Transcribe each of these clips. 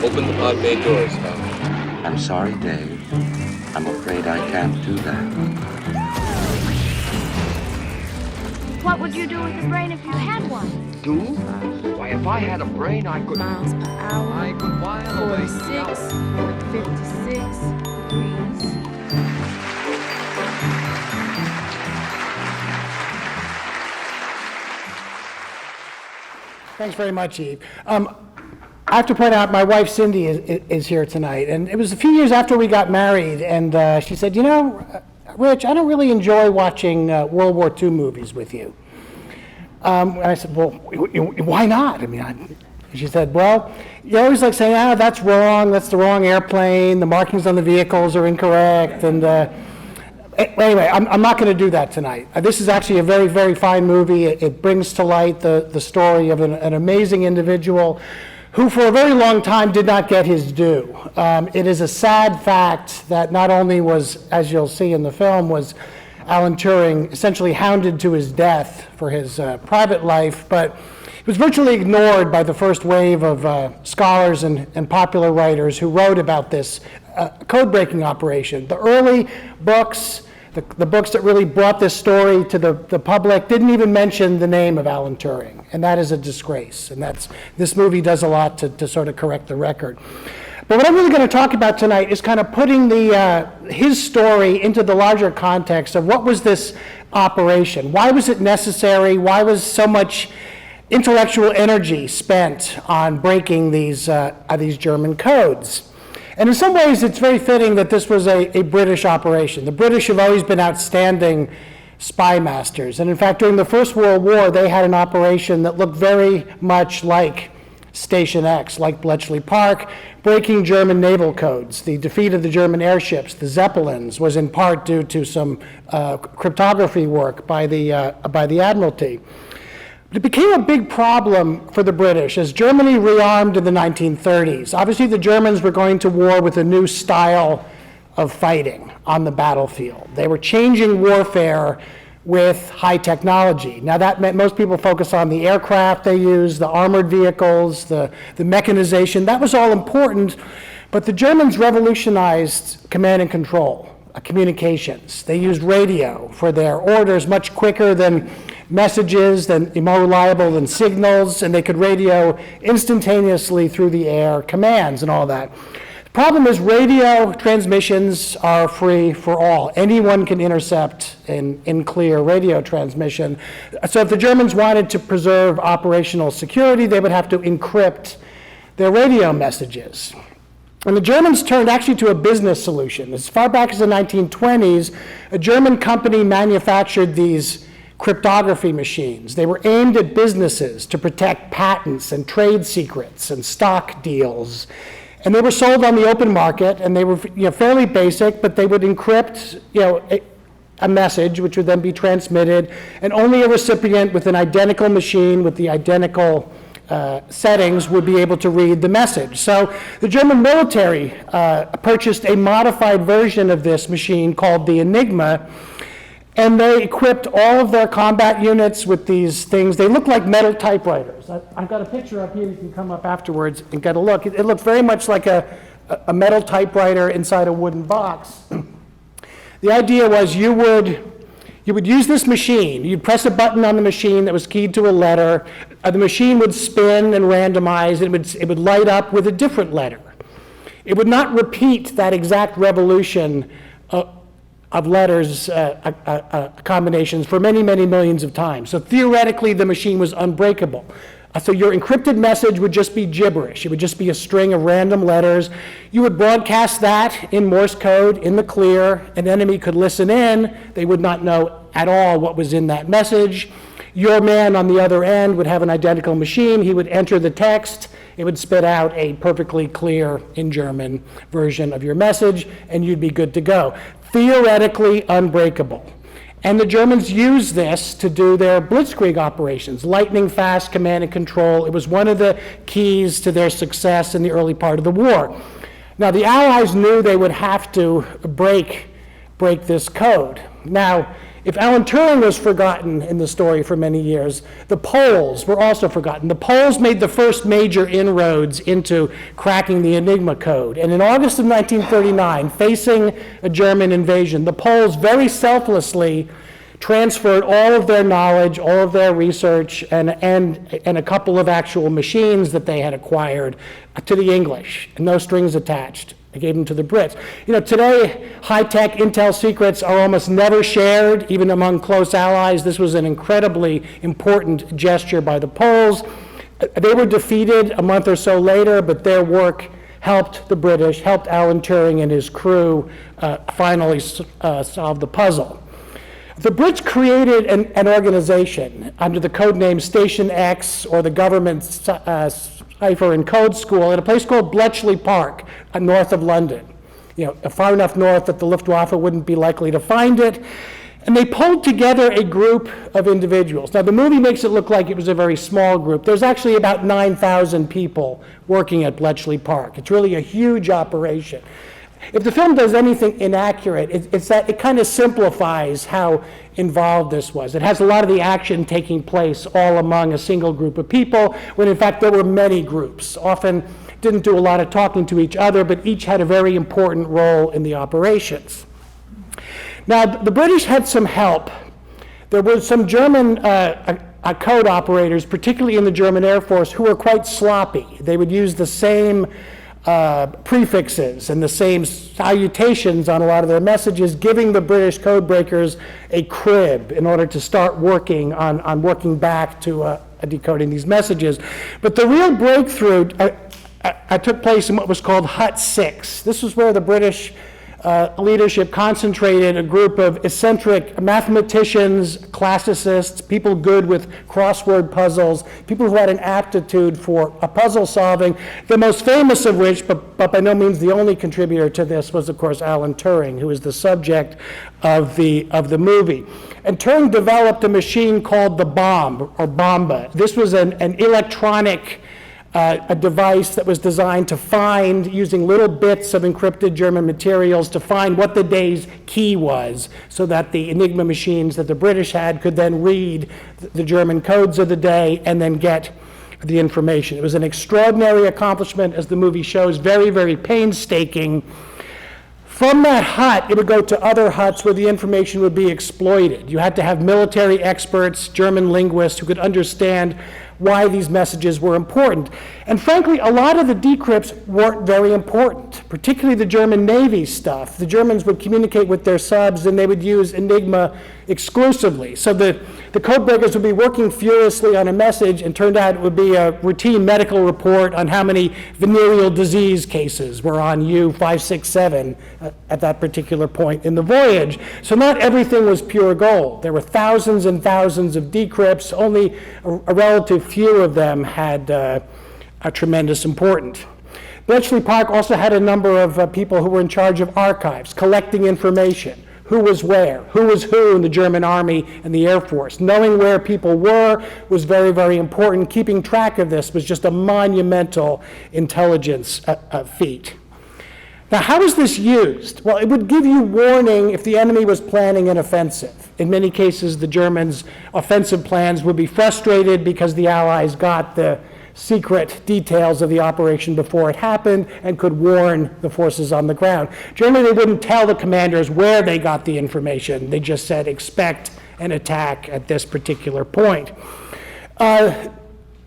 Open the pod bay doors, Doc. I'm sorry, Dave. I'm afraid I can't do that. What would you do with a brain if you had one? Do? Why, if I had a brain, I could... Miles per hour. I could while away... 46, 56 degrees. Thanks very much, Eve. I have to point out my wife Cindy is here tonight, and it was a few years after we got married, and she said, you know, Rich, I don't really enjoy watching World War II movies with you. And I said, well, why not? I mean, she said, well, you always like saying, that's wrong, that's the wrong airplane, the markings on the vehicles are incorrect, and anyway, I'm not going to do that tonight. This is actually a very, very fine movie. It brings to light the story of an amazing individual who for a very long time did not get his due. It is a sad fact that not only was, as you'll see in the film, was Alan Turing essentially hounded to his death for his private life, but he was virtually ignored by the first wave of scholars and popular writers who wrote about this code-breaking operation. The early books, the books that really brought this story to the public, didn't even mention the name of Alan Turing, and that is a disgrace. And this movie does a lot to sort of correct the record. But what I'm really going to talk about tonight is kind of putting his story into the larger context of what was this operation? Why was it necessary? Why was so much intellectual energy spent on breaking these German codes? And in some ways, it's very fitting that this was a British operation. The British have always been outstanding spy masters. And in fact, during the First World War, they had an operation that looked very much like Station X, like Bletchley Park, breaking German naval codes. The defeat of the German airships, the Zeppelins, was in part due to some cryptography work by the Admiralty. It became a big problem for the British as Germany rearmed in the 1930s. Obviously, the Germans were going to war with a new style of fighting on the battlefield. They were changing warfare with high technology. Now, that meant most people focus on the aircraft they used, the armored vehicles, the mechanization. That was all important, but the Germans revolutionized command and control, communications. They used radio for their orders much quicker than messages, more reliable than signals, and they could radio instantaneously through the air commands and all that. The problem is radio transmissions are free for all. Anyone can intercept in clear radio transmission. So if the Germans wanted to preserve operational security, they would have to encrypt their radio messages. And the Germans turned actually to a business solution. As far back as the 1920s, a German company manufactured these cryptography machines. They were aimed at businesses to protect patents and trade secrets and stock deals. And they were sold on the open market, and they were fairly basic, but they would encrypt a message which would then be transmitted, and only a recipient with an identical machine with the identical settings would be able to read the message. So the German military purchased a modified version of this machine called the Enigma, and they equipped all of their combat units with these things. They look like metal typewriters. I've got a picture up here. You can come up afterwards and get a look. It looked very much like a metal typewriter inside a wooden box. The idea was you would use this machine. You'd press a button on the machine that was keyed to a letter. The machine would spin and randomize. It would light up with a different letter. It would not repeat that exact revolution of letters combinations for many, many millions of times. So theoretically, the machine was unbreakable. So your encrypted message would just be gibberish. It would just be a string of random letters. You would broadcast that in Morse code in the clear. An enemy could listen in. They would not know at all what was in that message. Your man on the other end would have an identical machine. He would enter the text. It would spit out a perfectly clear, in German, version of your message, and you'd be good to go. Theoretically unbreakable. And the Germans used this to do their blitzkrieg operations, lightning fast command and control. It was one of the keys to their success in the early part of the war. Now, the Allies knew they would have to break this code. Now, If Alan Turing was forgotten in the story for many years, the Poles were also forgotten. The Poles made the first major inroads into cracking the Enigma code. And in August of 1939, facing a German invasion, the Poles very selflessly transferred all of their knowledge, all of their research, and a couple of actual machines that they had acquired to the English, and no strings attached. They gave them to the Brits. You know, today, high-tech intel secrets are almost never shared, even among close allies. This was an incredibly important gesture by the Poles. They were defeated a month or so later, but their work helped the British, helped Alan Turing and his crew finally solve the puzzle. The Brits created an organization under the code name Station X, or the government cipher and code school, at a place called Bletchley Park, north of London. You know, far enough north that the Luftwaffe wouldn't be likely to find it. And they pulled together a group of individuals. Now, the movie makes it look like it was a very small group. There's actually about 9,000 people working at Bletchley Park. It's really a huge operation. If the film does anything inaccurate, it's that it kind of simplifies how involved this was. It has a lot of the action taking place all among a single group of people, when in fact there were many groups. Often didn't do a lot of talking to each other, but each had a very important role in the operations. Now, the British had some help. There were some German code operators, particularly in the German Air Force, who were quite sloppy. They would use the same prefixes and the same salutations on a lot of their messages, giving the British code breakers a crib in order to start working on working back to decoding these messages. But the real breakthrough took place in what was called Hut 6. This was where the British leadership concentrated a group of eccentric mathematicians, classicists, people good with crossword puzzles, people who had an aptitude for puzzle solving, the most famous of which, but by no means the only contributor to this, was of course Alan Turing, who is the subject of the movie. And Turing developed a machine called the bomb, or Bomba. This was an electronic a device that was designed to find, using little bits of encrypted German materials, to find what the day's key was, so that the Enigma machines that the British had could then read the German codes of the day and then get the information. It was an extraordinary accomplishment, as the movie shows, very, very painstaking. From that hut, it would go to other huts where the information would be exploited. You had to have military experts, German linguists, who could understand why these messages were important. And frankly, a lot of the decrypts weren't very important, particularly the German Navy stuff. The Germans would communicate with their subs, and they would use Enigma exclusively. So the code breakers would be working furiously on a message, and turned out it would be a routine medical report on how many venereal disease cases were on U-567 at that particular point in the voyage. So not everything was pure gold. There were thousands and thousands of decrypts. Only a relative few of them had a tremendous importance. Bletchley Park also had a number of people who were in charge of archives, collecting information. Who was where, who was who in the German Army and the Air Force. Knowing where people were was very, very important. Keeping track of this was just a monumental intelligence feat. Now, how was this used? Well, it would give you warning if the enemy was planning an offensive. In many cases, the Germans' offensive plans would be frustrated because the Allies got the secret details of the operation before it happened and could warn the forces on the ground. Generally, they wouldn't tell the commanders where they got the information. They just said, expect an attack at this particular point.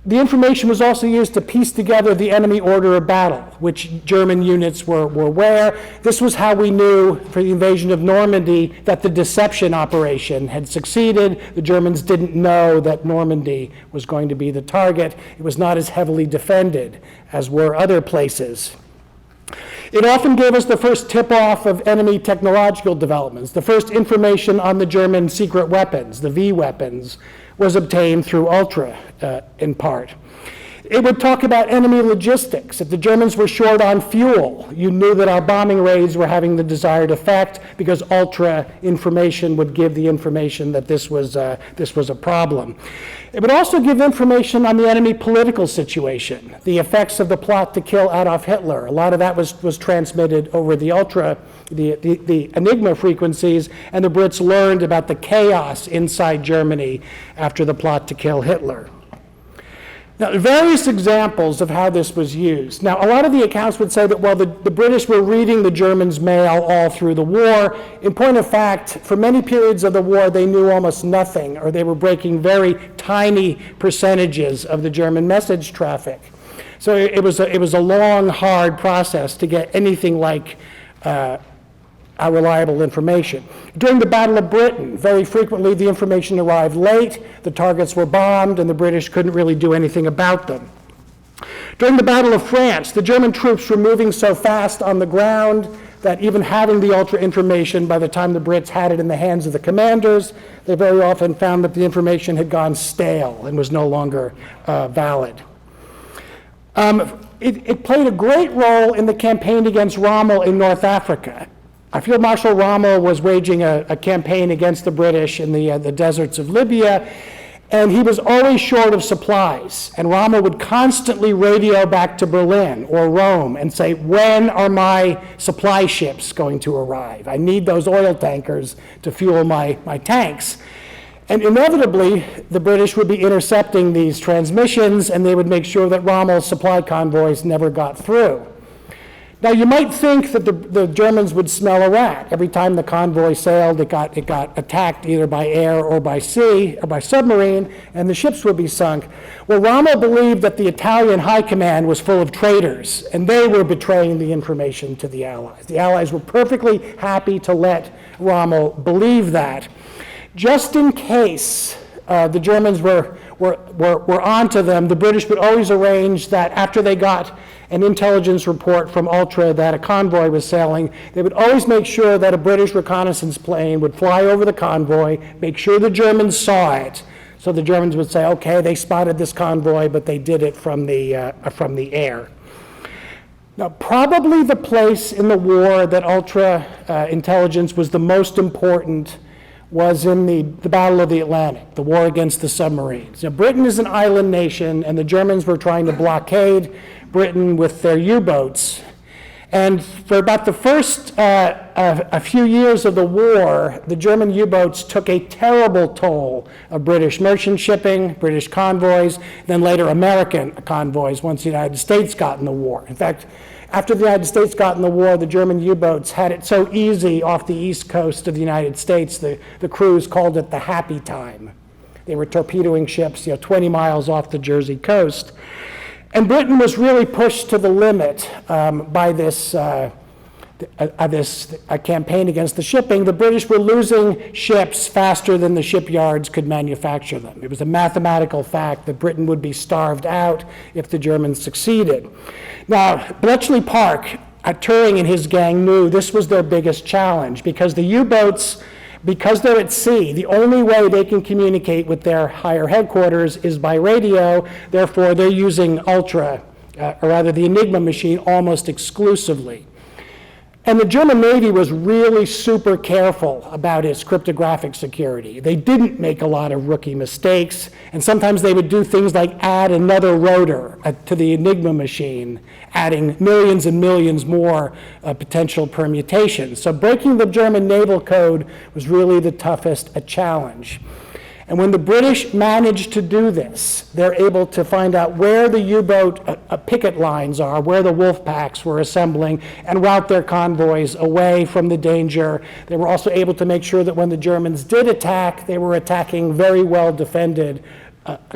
The information was also used to piece together the enemy order of battle, which German units were where. This was how we knew for the invasion of Normandy that the deception operation had succeeded. The Germans didn't know that Normandy was going to be the target. It was not as heavily defended as were other places. It often gave us the first tip-off of enemy technological developments. The first information on the German secret weapons, the V weapons, was obtained through Ultra in part. It would talk about enemy logistics. If the Germans were short on fuel, you knew that our bombing raids were having the desired effect because ultra information would give the information that this was a problem. It would also give information on the enemy political situation, the effects of the plot to kill Adolf Hitler. A lot of that was transmitted over the the Enigma frequencies, and the Brits learned about the chaos inside Germany after the plot to kill Hitler. Now, various examples of how this was used. Now, a lot of the accounts would say that, well, the British were reading the Germans' mail all through the war. In point of fact, for many periods of the war, they knew almost nothing, or they were breaking very tiny percentages of the German message traffic. So it was a long, hard process to get anything like reliable information. During the Battle of Britain, very frequently the information arrived late, the targets were bombed, and the British couldn't really do anything about them. During the Battle of France, the German troops were moving so fast on the ground that even having the ultra information, by the time the Brits had it in the hands of the commanders, they very often found that the information had gone stale and was no longer valid. It played a great role in the campaign against Rommel in North Africa. Field Marshal Rommel was waging a campaign against the British in the deserts of Libya, and he was always short of supplies. And Rommel would constantly radio back to Berlin or Rome and say, when are my supply ships going to arrive? I need those oil tankers to fuel my tanks. And inevitably, the British would be intercepting these transmissions, and they would make sure that Rommel's supply convoys never got through. Now, you might think that the Germans would smell a rat. Every time the convoy sailed, it got attacked either by air or by sea or by submarine, and the ships would be sunk. Well, Rommel believed that the Italian high command was full of traitors, and they were betraying the information to the Allies. The Allies were perfectly happy to let Rommel believe that. Just in case the Germans were onto them, the British would always arrange that after they got an intelligence report from Ultra that a convoy was sailing, they would always make sure that a British reconnaissance plane would fly over the convoy, make sure the Germans saw it, so the Germans would say, okay, they spotted this convoy, but they did it from the air. Now, probably the place in the war that Ultra intelligence was the most important was in the Battle of the Atlantic, the war against the submarines. Now, Britain is an island nation, and the Germans were trying to blockade Britain with their U-boats. And for about the first a few years of the war, the German U-boats took a terrible toll of British merchant shipping, British convoys, then later American convoys once the United States got in the war. In fact, after the United States got in the war, the German U-boats had it so easy off the east coast of the United States, the crews called it the happy time. They were torpedoing ships 20 miles off the Jersey coast. And Britain was really pushed to the limit by this campaign against the shipping. The British were losing ships faster than the shipyards could manufacture them. It was a mathematical fact that Britain would be starved out if the Germans succeeded. Now, Bletchley Park, Turing and his gang knew this was their biggest challenge because the U-boats, because they're at sea, the only way they can communicate with their higher headquarters is by radio. Therefore, they're using Ultra, or rather the Enigma machine, almost exclusively. And the German Navy was really super careful about its cryptographic security. They didn't make a lot of rookie mistakes, and sometimes they would do things like add another rotor to the Enigma machine, adding millions and millions more potential permutations. So breaking the German naval code was really the toughest challenge. And when the British managed to do this, they're able to find out where the U-boat picket lines are, where the wolf packs were assembling, and route their convoys away from the danger. They were also able to make sure that when the Germans did attack, they were attacking very well-defended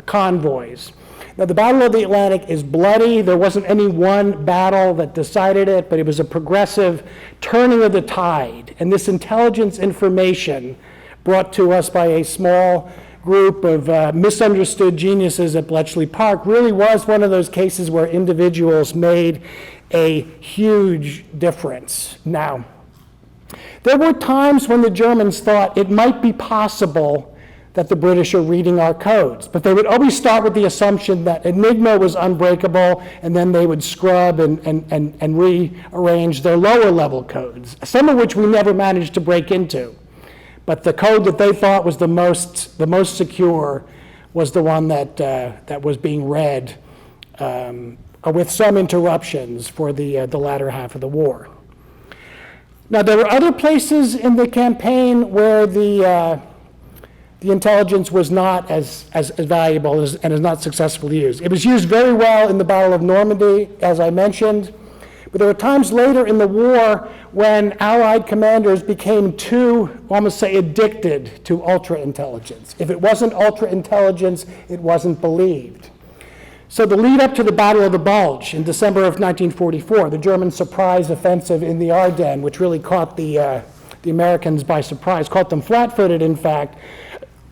convoys. Now, the Battle of the Atlantic is bloody. There wasn't any one battle that decided it, but it was a progressive turning of the tide. And this intelligence information brought to us by a small group of misunderstood geniuses at Bletchley Park really was one of those cases where individuals made a huge difference. Now, there were times when the Germans thought it might be possible that the British are reading our codes. But they would always start with the assumption that Enigma was unbreakable, and then they would scrub and rearrange their lower level codes, some of which we never managed to break into. But the code that they thought was the most secure was the one that was being read with some interruptions for the latter half of the war. Now, there were other places in the campaign where the intelligence was not as valuable and is not successfully used. It was used very well in the Battle of Normandy, as I mentioned, but there were times later in the war when Allied commanders became too, almost say, addicted to ultra-intelligence. If it wasn't ultra-intelligence, it wasn't believed. So the lead up to the Battle of the Bulge in December of 1944, the German surprise offensive in the Ardennes, which really caught the Americans by surprise, caught them flat-footed, in fact.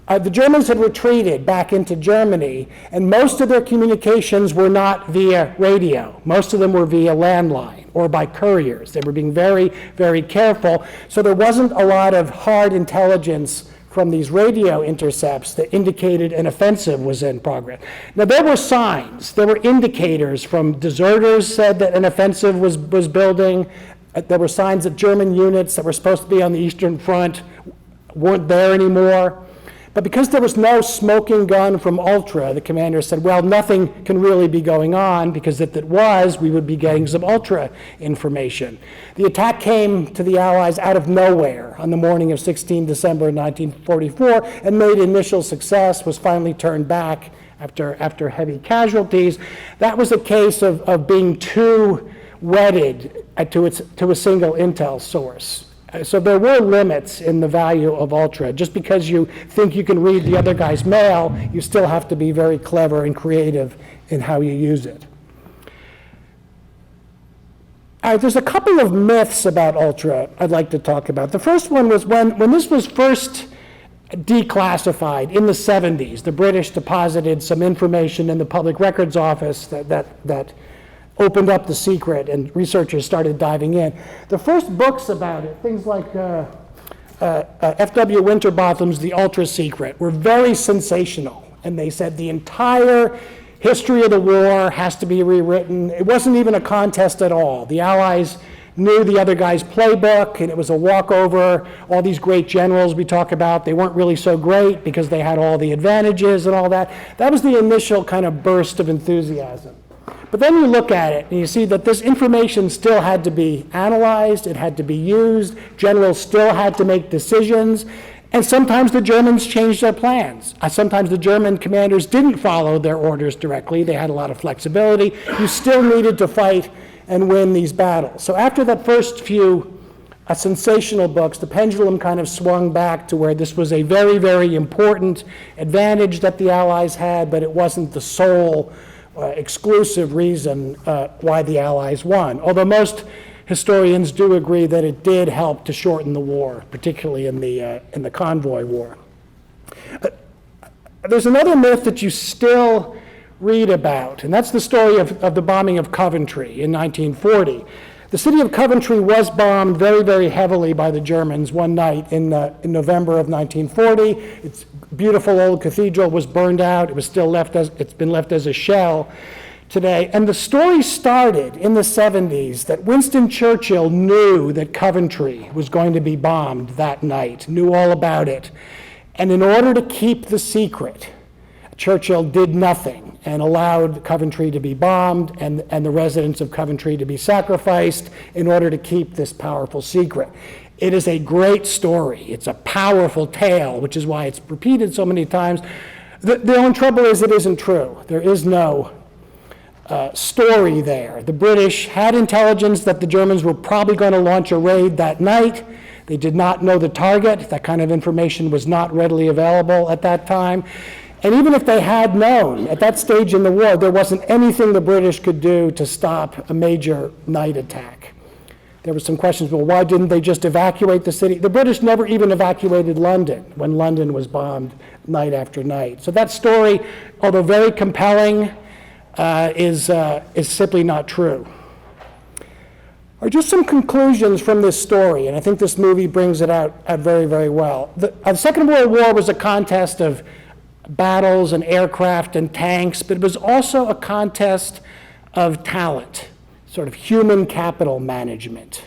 The Germans had retreated back into Germany, and most of their communications were not via radio. Most of them were via landline or by couriers. They were being very, very careful. So there wasn't a lot of hard intelligence from these radio intercepts that indicated an offensive was in progress. Now, there were signs, there were indicators from deserters said that an offensive was building. There were signs that German units that were supposed to be on the Eastern Front weren't there anymore. But because there was no smoking gun from Ultra, the commander said, well, nothing can really be going on, because if it was, we would be getting some Ultra information. The attack came to the Allies out of nowhere on the morning of 16 December 1944 and made initial success, was finally turned back after heavy casualties. That was a case of being too wedded to a single intel source. So there were limits in the value of Ultra. Just because you think you can read the other guy's mail, you still have to be very clever and creative in how you use it. There's a couple of myths about Ultra I'd like to talk about. The first one was when this was first declassified in the 70s, the British deposited some information in the Public Records Office that opened up the secret, and researchers started diving in. The first books about it, things like F.W. Winterbotham's The Ultra Secret, were very sensational. And they said the entire history of the war has to be rewritten. It wasn't even a contest at all. The Allies knew the other guy's playbook, and it was a walkover. All these great generals we talk about, they weren't really so great because they had all the advantages and all that. That was the initial kind of burst of enthusiasm. But then you look at it and you see that this information still had to be analyzed, it had to be used, generals still had to make decisions, and sometimes the Germans changed their plans. Sometimes the German commanders didn't follow their orders directly, they had a lot of flexibility. You still needed to fight and win these battles. So after that first few sensational books, the pendulum kind of swung back to where this was a very, very important advantage that the Allies had, but it wasn't the sole exclusive reason why the Allies won. Although most historians do agree that it did help to shorten the war, particularly in the convoy war. There's another myth that you still read about, and that's the story of the bombing of Coventry in 1940. The city of Coventry was bombed very, very heavily by the Germans one night in November of 1940. Its beautiful old cathedral was burned out. It was still it's been left as a shell today. And the story started in the 70s that Winston Churchill knew that Coventry was going to be bombed that night, knew all about it. And in order to keep the secret, Churchill did nothing and allowed Coventry to be bombed and the residents of Coventry to be sacrificed in order to keep this powerful secret. It is a great story. It's a powerful tale, which is why it's repeated so many times. The only trouble is it isn't true. There is no story there. The British had intelligence that the Germans were probably going to launch a raid that night. They did not know the target. That kind of information was not readily available at that time. And even if they had known, at that stage in the war, there wasn't anything the British could do to stop a major night attack. There were some questions, well, why didn't they just evacuate the city? The British never even evacuated London when London was bombed night after night. So that story, although very compelling, is simply not true. are just some conclusions from this story, and I think this movie brings it out very, very well. The Second World War was a contest of battles and aircraft and tanks, but it was also a contest of talent, sort of human capital management.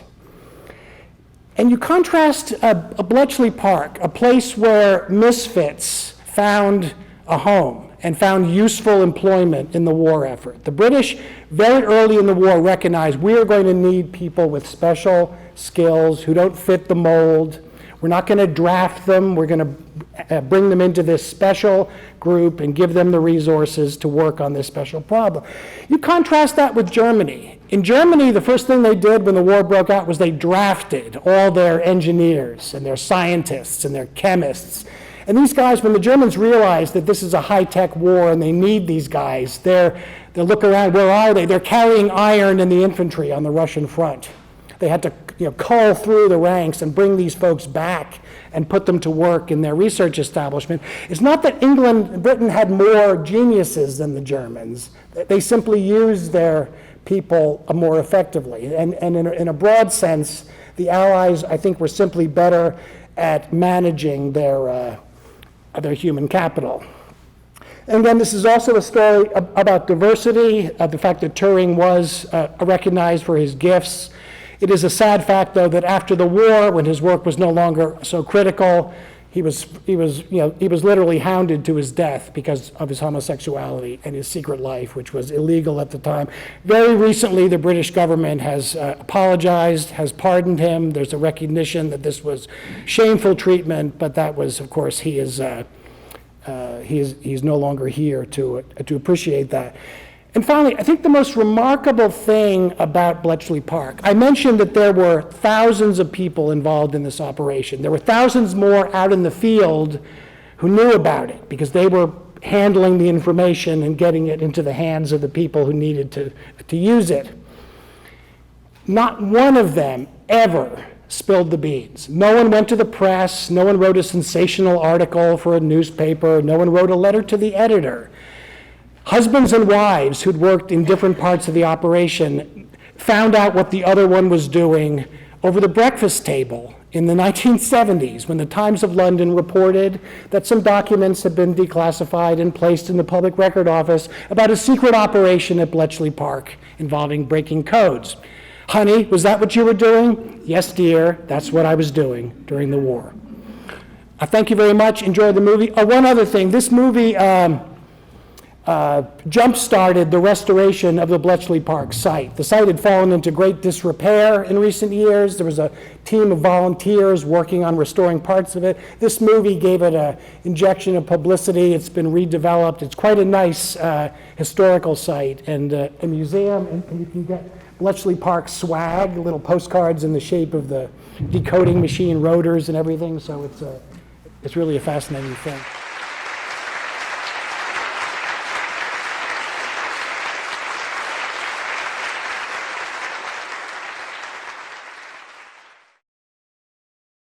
And you contrast a Bletchley Park, a place where misfits found a home and found useful employment in the war effort. The British, very early in the war, recognized we are going to need people with special skills who don't fit the mold. We're not going to draft them. We're going to bring them into this special group and give them the resources to work on this special problem. You contrast that with Germany. In Germany, the first thing they did when the war broke out was they drafted all their engineers and their scientists and their chemists. And these guys, when the Germans realized that this is a high-tech war and they need these guys, they'll look around, where are they? They're carrying iron in the infantry on the Russian front. They had to cull through the ranks and bring these folks back and put them to work in their research establishment. It's not that Britain had more geniuses than the Germans. They simply used their people more effectively. And in a broad sense, the Allies, I think, were simply better at managing their human capital. And then this is also a story about diversity, the fact that Turing was recognized for his gifts. It is a sad fact, though, that after the war, when his work was no longer so critical, he was literally hounded to his death because of his homosexuality and his secret life, which was illegal at the time. Very recently, the British government has apologized, has pardoned him. There's a recognition that this was shameful treatment, but that was, of course, he's no longer here to appreciate that. And finally, I think the most remarkable thing about Bletchley Park, I mentioned that there were thousands of people involved in this operation. There were thousands more out in the field who knew about it because they were handling the information and getting it into the hands of the people who needed to use it. Not one of them ever spilled the beans. No one went to the press. No one wrote a sensational article for a newspaper. No one wrote a letter to the editor. Husbands and wives who'd worked in different parts of the operation found out what the other one was doing over the breakfast table in the 1970s when the Times of London reported that some documents had been declassified and placed in the Public Record Office about a secret operation at Bletchley Park involving breaking codes. Honey, was that what you were doing? Yes, dear, that's what I was doing during the war. Thank you very much. Enjoy the movie. One other thing, this movie jump-started the restoration of the Bletchley Park site. The site had fallen into great disrepair in recent years. There was a team of volunteers working on restoring parts of it. This movie gave it an injection of publicity. It's been redeveloped. It's quite a nice historical site and a museum, and you can get Bletchley Park swag, little postcards in the shape of the decoding machine rotors and everything, so it's really a fascinating thing.